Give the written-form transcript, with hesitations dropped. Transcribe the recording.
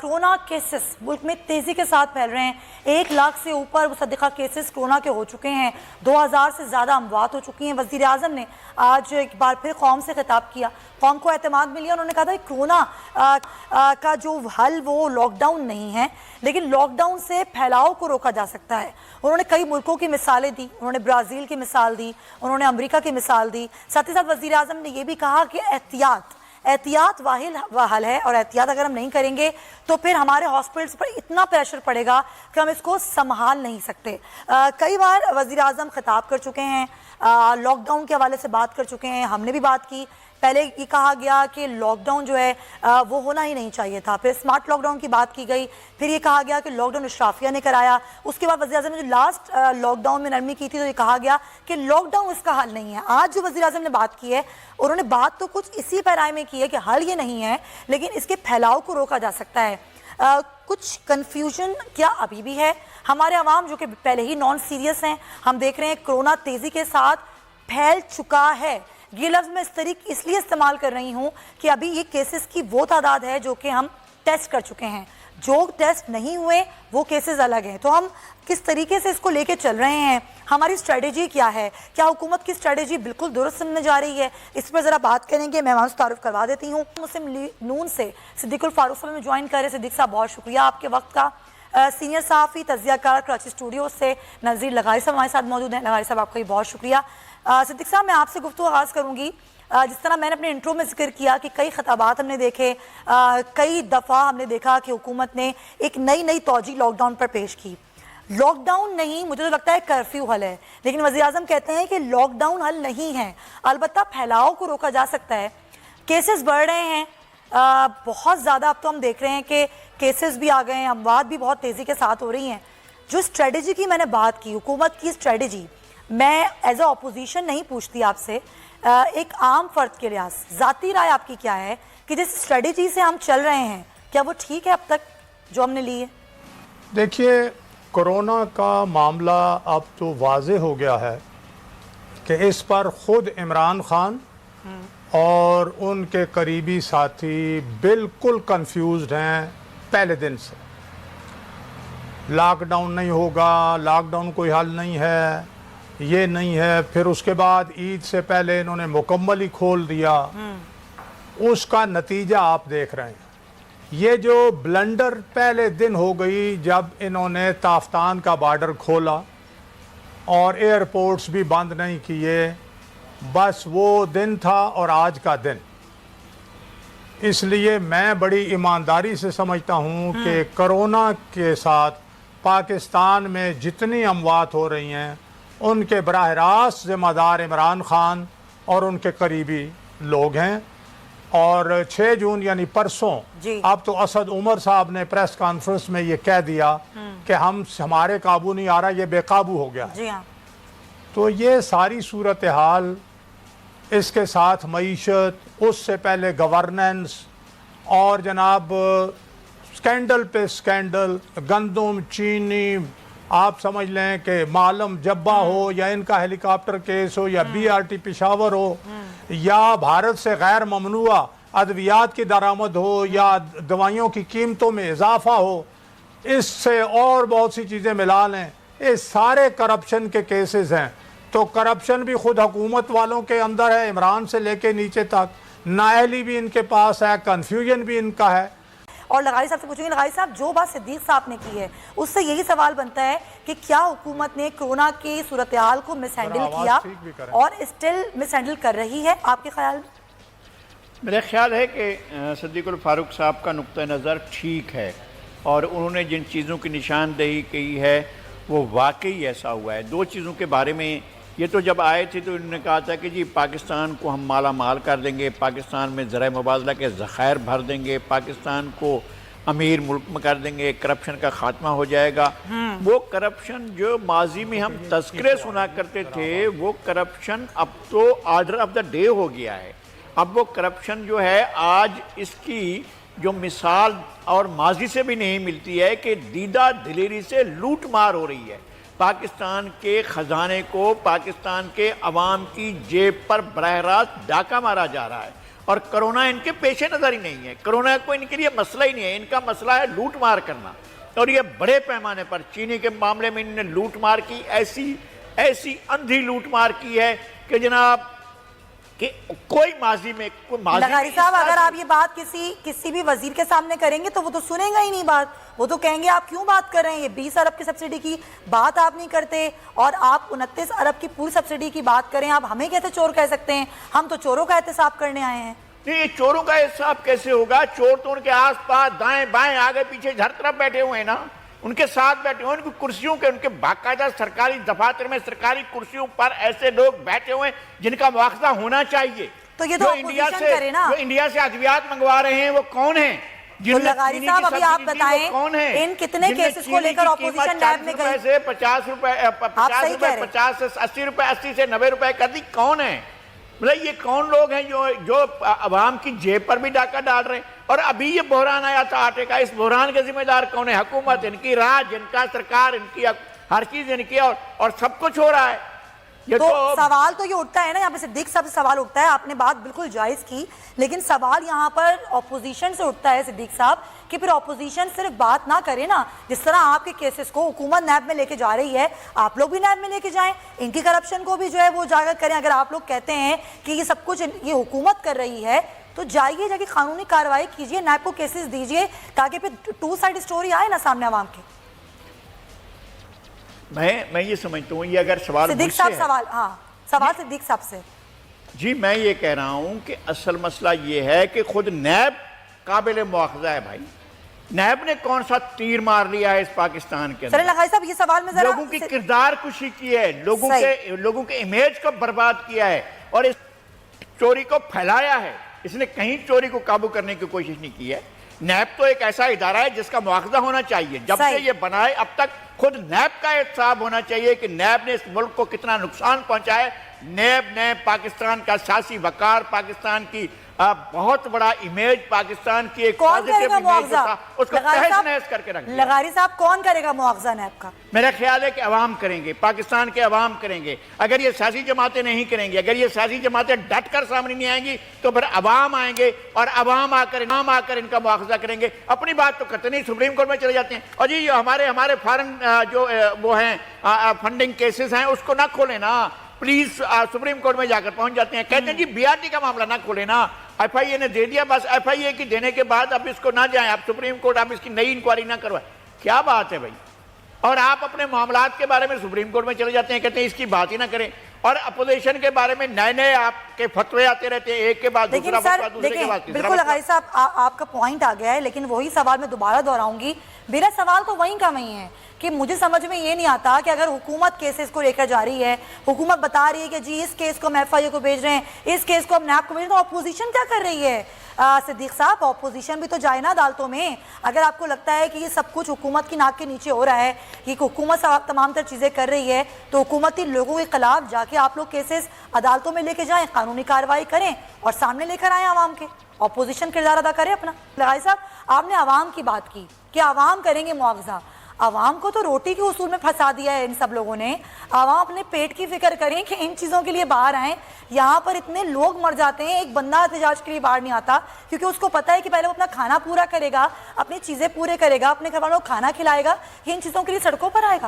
Corona cases मुल्क में तेजी के साथ फैल रहे हैं। 1 लाख से ऊपर मुसद्दिक़ा केसेस कोरोना के हो चुके हैं। 2000 से ज़्यादा अमवात हो चुकी हैं। वज़ीर आज़म ने आज एक बार फिर कौम से खिताब किया, कौम को एतमाद मिली। उन्होंने कहा था कि कोरोना का जो हल वो लॉकडाउन नहीं है, लेकिन लॉकडाउन से फैलाव को रोका जा सकता है। उन्होंने कई मुल्कों की मिसालें दी, उन्होंने ब्राज़ील की मिसाल दी, उन्होंने अमरीका की मिसाल दी। साथ ही साथ वज़ीर आज़म ने यह भी कहा कि एहतियात वाहिद हल है, और एहतियात अगर हम नहीं करेंगे तो फिर हमारे हॉस्पिटल्स पर इतना प्रेशर पड़ेगा कि हम इसको संभाल नहीं सकते। कई बार वज़ीर आज़म खिताब कर चुके हैं, लॉकडाउन के हवाले से बात कर चुके हैं, हमने भी बात की। पहले ये कहा गया कि लॉकडाउन जो है वो होना ही नहीं चाहिए था, फिर स्मार्ट लॉकडाउन की बात की गई, फिर ये कहा गया कि लॉकडाउन अशराफिया ने कराया। उसके बाद वज़ीर आज़म ने जो लास्ट लॉकडाउन में नरमी की थी तो ये कहा गया कि लॉकडाउन इसका हल नहीं है। आज जो वज़ीर आज़म ने बात की है, उन्होंने बात तो कुछ इसी पैराए में की है कि हल ये नहीं है, लेकिन इसके फैलाव को रोका जा सकता है। कुछ कन्फ्यूजन क्या अभी भी है? हमारे अवाम जो कि पहले ही नॉन सीरियस हैं, हम देख रहे हैं कोरोना तेज़ी के साथ फैल चुका है। ये लफ्ज़ मैं इस तरीके इसलिए इस्तेमाल कर रही हूँ कि अभी ये केसेस की वो तादाद है जो कि हम टेस्ट कर चुके हैं, जो टेस्ट नहीं हुए वो केसेस अलग हैं। तो हम किस तरीके से इसको लेके चल रहे हैं, हमारी स्ट्रेटजी क्या है, क्या हुकूमत की स्ट्रेटजी बिल्कुल दुरुस्त समझने जा रही है, इस पर ज़रा बात करेंगे। मेहमान से तारुफ करवा देती हूँ। मुस्लिम नून से सिद्दीकुल फारूक साहब में ज्वाइन कर रहे। सिद्दीक साहब बहुत शुक्रिया आपके वक्त का। सीनियर सहाफ़ी तज़कियाकार कराची स्टूडियो से नज़ीर लगारी साहब हमारे साथ मौजूद हैं। लगारी साहब आपका भी बहुत शुक्रिया। सिद्दीक साहब, मैं आपसे गुफ्तगू आगाज़ करूँगी। जिस तरह मैंने अपने इंट्रो में जिक्र किया कि कई खिताबात हमने देखे, कई दफ़ा हमने देखा कि हुकूमत ने एक नई तौजी लॉकडाउन पर पेश की। लॉकडाउन नहीं, मुझे तो लगता है कर्फ्यू हल है, लेकिन वज़ीर आज़म कहते हैं कि लॉकडाउन हल नहीं है, अलबत्ता फैलाव को रोका जा सकता है। केसेस बढ़ रहे हैं बहुत ज़्यादा। अब तो हम देख रहे हैं कि केसेस भी आ गए हैं, अमवात भी बहुत तेज़ी के साथ हो रही हैं। जो स्ट्रेटजी की मैंने बात की, हुकूमत की स्ट्रेटजी, मैं एज अ अपोजिशन नहीं पूछती आपसे, एक आम फर्द के लिहाज ज़ाती राय आपकी क्या है कि जिस स्ट्रेटजी से हम चल रहे हैं, क्या वो ठीक है अब तक जो हमने ली है? देखिए, कोरोना का मामला अब तो वाज़ेह हो गया है कि इस पर ख़ुद इमरान खान और उनके करीबी साथी बिल्कुल कंफ्यूज्ड हैं पहले दिन से। लॉकडाउन नहीं होगा, लॉकडाउन कोई हल नहीं है, ये नहीं है। फिर उसके बाद ईद से पहले इन्होंने मुकम्मल ही खोल दिया। उसका नतीजा आप देख रहे हैं। ये जो ब्लंडर पहले दिन हो गई जब इन्होंने ताफ्तान का बॉर्डर खोला और एयरपोर्ट्स भी बंद नहीं किए, बस वो दिन था और आज का दिन। इसलिए मैं बड़ी ईमानदारी से समझता हूँ कि कोरोना के साथ पाकिस्तान में जितनी अमवात हो रही हैं उनके बराह रास्त ज़िम्मेदार इमरान खान और उनके करीबी लोग हैं। और 6 जून यानी परसों अब तो असद उमर साहब ने प्रेस कॉन्फ्रेंस में ये कह दिया कि हमारे काबू नहीं आ रहा, ये बेकाबू हो गया। जी हाँ। तो ये सारी सूरत हाल, इसके साथ मईशत, उससे पहले गवर्नेंस, और जनाब स्कैंडल पे स्कैंडल, गंदम, चीनी, आप समझ लें कि मालम जब्बा हो, या इनका हेलीकॉप्टर केस हो, या BRT पेशावर हो, या भारत से गैर ममनुआ अद्वियात की दरामद हो, या दवाइयों की कीमतों में इजाफा हो, इससे और बहुत सी चीज़ें मिला लें, ये सारे करप्शन के केसेस हैं। तो करप्शन भी खुद हुकूमत वालों के अंदर है, इमरान से लेके नीचे तक, नाअहली भी इनके पास है, कन्फ्यूजन भी इनका है। और लगारी साहब से पूछेंगे, लगारी साहब जो बात सिद्दीक साहब ने की है उससे यही सवाल बनता है कि क्या हुकूमत ने कोरोना की सूरत हाल को मिस हैंडल किया और स्टिल मिस हैंडल कर रही है आपके ख्याल में? मेरा ख्याल है कि सिद्दीकुल फारूक साहब का नुक्ता नज़र ठीक है, और उन्होंने जिन चीज़ों की निशानदेही की है वो वाकई ऐसा हुआ है। 2 चीज़ों के बारे में, ये तो जब आए थे तो इन्होंने कहा था कि जी पाकिस्तान को हम माला माल कर देंगे, पाकिस्तान में ज़राए मुबादला के ज़ख़ायर भर देंगे, पाकिस्तान को अमीर मुल्क में कर देंगे, करप्शन का ख़ात्मा हो जाएगा। वो करप्शन जो माजी में हम तज़किरे सुना करते थे, वो करप्शन अब तो आर्डर ऑफ द डे हो गया है। अब वो करप्शन जो है आज इसकी जो मिसाल और माजी से भी नहीं मिलती है कि दीदा दिलेरी से लूट मार हो रही है। पाकिस्तान के ख़जाने को, पाकिस्तान के अवाम की जेब पर बरह रास्त डाका मारा जा रहा है। اور کرونا ان کے پیش نظر ہی نہیں ہے. کرونا کو ان کے لیے مسئلہ ہی نہیں ہے. ان کا مسئلہ ہے لوٹ مار کرنا. اور یہ بڑے پیمانے پر چینی کے معاملے میں انہوں نے لوٹ مار کی, ایسی اندھی لوٹ مار کی ہے کہ جناب کہ کوئی ماضی میں لغاری صاحب اگر آپ یہ بات کسی بھی وزیر کے سامنے کریں گے تو وہ تو سنیں گا ہی نہیں بات. وہ تو کہیں گے آپ کیوں بات کر رہے ہیں, یہ 20 ارب کی سبسڈی کی بات آپ نہیں کرتے اور آپ 29 ارب کی پوری سبسڈی کی بات کریں. آپ ہمیں کیسے چور کہہ سکتے ہیں؟ ہم تو چوروں کا احتساب کرنے آئے ہیں. نہیں, یہ چوروں کا احتساب کیسے ہوگا؟ چور تو ان کے آس پاس دائیں بائیں آگے پیچھے ہر طرف بیٹھے ہوئے ہیں نا, ان کے ساتھ بیٹھے ہوئے ہیں, ان کی کرسیوں کے, ان کے باقاعدہ سرکاری دفاتر میں سرکاری کرسیوں پر ایسے لوگ بیٹھے ہوئے ہیں جن کا مواخذہ ہونا چاہیے. تو یہ تو اپوزیشن کرے نا. جو انڈیا سے ادویات منگوا رہے ہیں وہ کون ہیں؟ تو لغاری صاحب ابھی آپ بتائیں ان کتنے کیسز کو لے کر اپوزیشن نیب میں گئی؟ 50 روپے 50 سے 80 روپے 80 سے 90 روپے کر دی. کون ہے؟ مطلب یہ کون لوگ ہیں جو عوام کی جیب پر بھی ڈاکہ ڈال رہے ہیں؟ اور ابھی یہ بحران آیا تھا آٹے کا, اس بحران کے ذمہ دار کون ہے؟ حکومت, ان کی راج, ان کا سرکار, ان کی ہر چیز ان کی, اور سب کچھ ہو رہا ہے. تو سوال تو یہ اٹھتا ہے نا, یہاں پہ صدیق صاحب سے سوال اٹھتا ہے. آپ نے بات بالکل جائز کی, لیکن سوال یہاں پر اپوزیشن سے اٹھتا ہے صدیق صاحب کہ پھر اپوزیشن صرف بات نہ کرے نا. جس طرح آپ کے کیسز کو حکومت نیب میں لے کے جا رہی ہے, آپ لوگ بھی نیب میں لے کے جائیں. ان کی کرپشن کو بھی جو ہے وہ اجاگر کریں. اگر آپ لوگ کہتے ہیں کہ یہ سب کچھ یہ حکومت کر رہی ہے تو جائیے جا کے قانونی کارروائی کیجئے, نیب کو کیسز دیجئے تاکہ پھر 2 سائیڈ سٹوری آئے نا سامنے عوام کے. میں یہ سمجھتا ہوں یہ اگر سوال صدیق صاحب سوال صدیق صاحب سے. جی میں یہ کہہ رہا ہوں کہ اصل مسئلہ یہ ہے کہ خود نیب قابل مواخذہ ہے بھائی. نیب نے کون سا تیر مار لیا ہے اس پاکستان کے اندر؟ لغاری صاحب یہ سوال میں ذرا لوگوں کی کردار کشی کی ہے, لوگوں کے امیج کو برباد کیا ہے اور اس چوری کو پھیلایا ہے. اس نے کہیں چوری کو قابو کرنے کی کوشش نہیں کی ہے. نیب تو ایک ایسا ادارہ ہے جس کا مواخذہ ہونا چاہیے. جب سے یہ بنائے اب تک خود نیب کا احتساب ہونا چاہیے کہ نیب نے اس ملک کو کتنا نقصان پہنچایا ہے. نیب نے پاکستان کا سیاسی وقار, پاکستان کی بہت بڑا امیج, پاکستان کی ایک پازیٹیو امیج تھا, اس کو تہس نہس کر کے رکھ دیا. لغاری صاحب کون کرے گا مواخذہ نیب کا؟ میرا خیال ہے کہ عوام کریں گے, پاکستان کے عوام کریں گے. اگر یہ سیاسی جماعتیں نہیں کریں گی, اگر یہ سیاسی جماعتیں ڈٹ کر سامنے نہیں آئیں گی تو پھر عوام آئیں گے اور عوام آ کر ان کا مواخذہ کریں گے. اپنی بات تو کرتے نہیں, سپریم کورٹ میں چلے جاتے ہیں. اور جی ہمارے فارن جو وہ ہیں فنڈنگ کیسز ہیں اس کو نہ کھولیں نا پلیز. سپریم کورٹ میں جا کر پہنچ جاتے ہیں, کہتے ہیں جی BRT کا معاملہ نہ کھولیں نا, FIA نے دے دیا بس, FIA کی دینے کے بعد اب اس کو نہ جائیں, اب سپریم کورٹ اب اس کی نئی انکوائری نہ کروائیں. کیا بات ہے بھائی؟ اور آپ اپنے معاملات کے بارے میں سپریم کورٹ میں چلے جاتے ہیں, کہتے ہیں اس کی بات ہی نہ کریں. اور اپوزیشن کے بارے میں نئے آپ کے فتوے آتے رہتے ہیں, ایک کے بعد دوسرا فتوہ, دوسرے کے بعد تیسرا. بالکل لغاری صاحب آپ کا پوائنٹ آ گیا ہے, لیکن وہی سوال میں دوبارہ دہراؤں گی. میرا سوال تو وہیں کا وہیں ہے کہ مجھے سمجھ میں یہ نہیں آتا کہ اگر حکومت کیسز کو لے کر جا رہی ہے, حکومت بتا رہی ہے کہ جی اس کیس کو ہم FIA کو بھیج رہے ہیں, اس کیس کو ہم نیب کو بھیج رہے ہیں, تو اپوزیشن کیا کر رہی ہے؟ صدیق صاحب اپوزیشن بھی تو جائے نا عدالتوں میں. اگر آپ کو لگتا ہے کہ یہ سب کچھ حکومت کی ناک کے نیچے ہو رہا ہے, یہ حکومت تمام تر چیزیں کر رہی ہے, تو حکومتی لوگوں کے خلاف جا کے آپ لوگ کیسز عدالتوں میں لے کے جائیں, قانونی کارروائی کریں اور سامنے لے کر آئیں عوام کے. اپوزیشن کردار ادا کرے اپنا. لغاری صاحب آپ نے عوام کی بات کی کہ عوام کریں گے معاوضہ. عوام کو تو روٹی کے اصول میں پھنسا دیا ہے ان سب لوگوں نے. عوام اپنے پیٹ کی فکر کریں کہ ان چیزوں کے لیے باہر آئیں. یہاں پر اتنے لوگ مر جاتے ہیں, ایک بندہ احتجاج کے لیے باہر نہیں آتا کیونکہ اس کو پتا ہے کہ پہلے وہ اپنا کھانا پورا کرے گا, اپنی چیزیں پورے کرے گا, اپنے گھر والوں کو کھانا کھلائے گا, ان چیزوں کے لیے سڑکوں پر آئے گا.